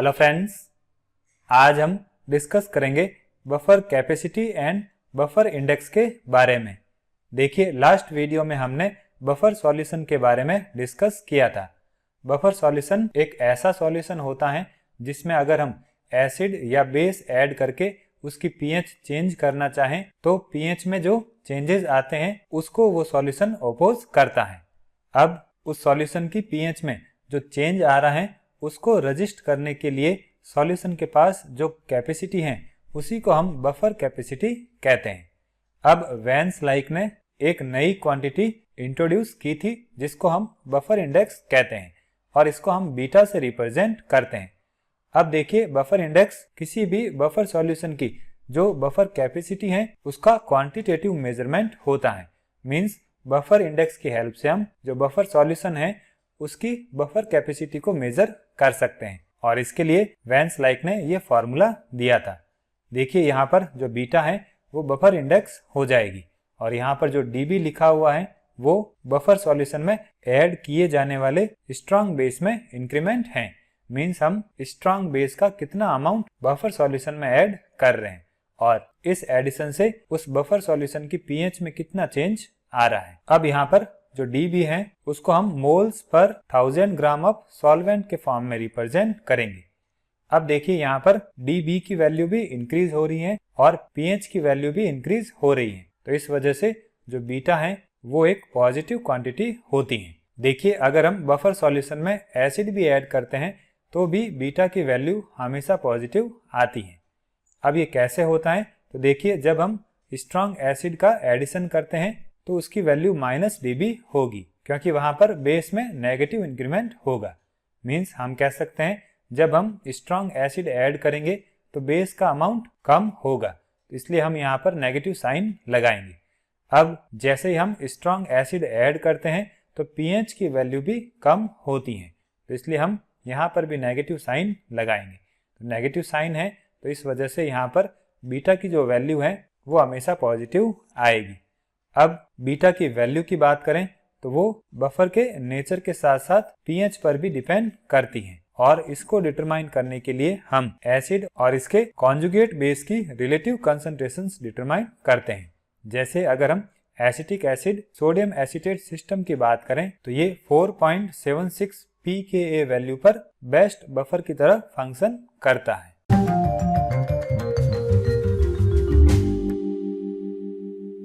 Hello friends, आज हम discuss करेंगे buffer capacity and buffer index के बारे में। देखिए, लास्ट वीडियो में हमने बफर सॉल्यूशन के बारे में डिस्कस किया था। बफर सॉल्यूशन एक ऐसा सॉल्यूशन होता है जिसमें अगर हम एसिड या बेस ऐड करके उसकी पीएच चेंज करना चाहें तो पीएच में जो चेंजेस आते हैं उसको वो सॉल्यूशन अपोज करता है। अब उस सॉल्यूशन की पीएच में जो चेंज आ रहा है उसको रजिस्ट करने के लिए सॉल्यूशन के पास जो कैपेसिटी है उसी को हम बफर कैपेसिटी कहते हैं। अब वैन स्लाइक ने एक नई क्वांटिटी इंट्रोड्यूस की थी जिसको हम बफर इंडेक्स कहते हैं और इसको हम बीटा से रिप्रेजेंट करते हैं। अब देखिए, बफर इंडेक्स किसी भी बफर सॉल्यूशन की जो बफर कैपेसिटी है उसका क्वांटिटेटिव मेजरमेंट होता है। मींस बफर इंडेक्स की हेल्प से हम जो बफर सॉल्यूशन है उसकी बफर कैपेसिटी को मेजर कर सकते हैं और इसके लिए वैन स्लाइक ने ये फॉर्मूला दिया था। देखिए, यहाँ पर जो बीटा है वो बफर इंडेक्स हो जाएगी और यहाँ पर जो डीबी लिखा हुआ है वो बफर सॉल्यूशन में ऐड किए जाने वाले स्ट्रॉन्ग बेस में इंक्रीमेंट है। मींस हम स्ट्रॉन्ग बेस का कितना अमाउंट बफर सॉल्यूशन में ऐड कर रहे हैं और इस एडिशन से उस बफर सॉल्यूशन की पीएच में कितना चेंज आ रहा है। अब यहाँ पर जो डीबी है उसको हम moles per 1000 gram of solvent के फॉर्म में रिप्रेजेंट करेंगे। अब देखिए, यहाँ पर डीबी की वैल्यू भी इंक्रीज हो रही है और पीएच की वैल्यू भी इंक्रीज हो रही है, तो इस वजह से जो बीटा है वो एक पॉजिटिव क्वांटिटी होती है। देखिए, अगर हम बफर सॉल्यूशन में एसिड भी ऐड करते हैं तो भी बीटा की वैल्यू हमेशा पॉजिटिव आती है। अब ये कैसे होता है, तो देखिए, जब हम स्ट्रॉन्ग एसिड का एडिशन करते हैं तो उसकी वैल्यू -dB होगी क्योंकि वहां पर बेस में नेगेटिव इंक्रीमेंट होगा। मींस हम कह सकते हैं जब हम स्ट्रॉन्ग एसिड ऐड करेंगे तो बेस का अमाउंट कम होगा, इसलिए हम यहाँ पर नेगेटिव साइन लगाएंगे। अब जैसे ही हम स्ट्रॉन्ग एसिड ऐड करते हैं तो पीएच की वैल्यू भी कम होती है, तो इसलिए हम यहाँ पर भी नेगेटिव साइन लगाएंगे। तो नेगेटिव साइन है तो इस वजह से यहाँ पर बीटा की जो वैल्यू है वो हमेशा पॉजिटिव आएगी। अब बीटा की वैल्यू की बात करें तो वो बफर के नेचर के साथ साथ पीएच पर भी डिपेंड करती है और इसको डिटरमाइन करने के लिए हम एसिड और इसके कॉन्जुगेट बेस की रिलेटिव कंसंट्रेशंस डिटरमाइन करते हैं। जैसे अगर हम acetic acid sodium acetate system की बात करें तो ये 4.76 pKa वैल्यू पर बेस्ट बफर की तरह फंक्शन करता है।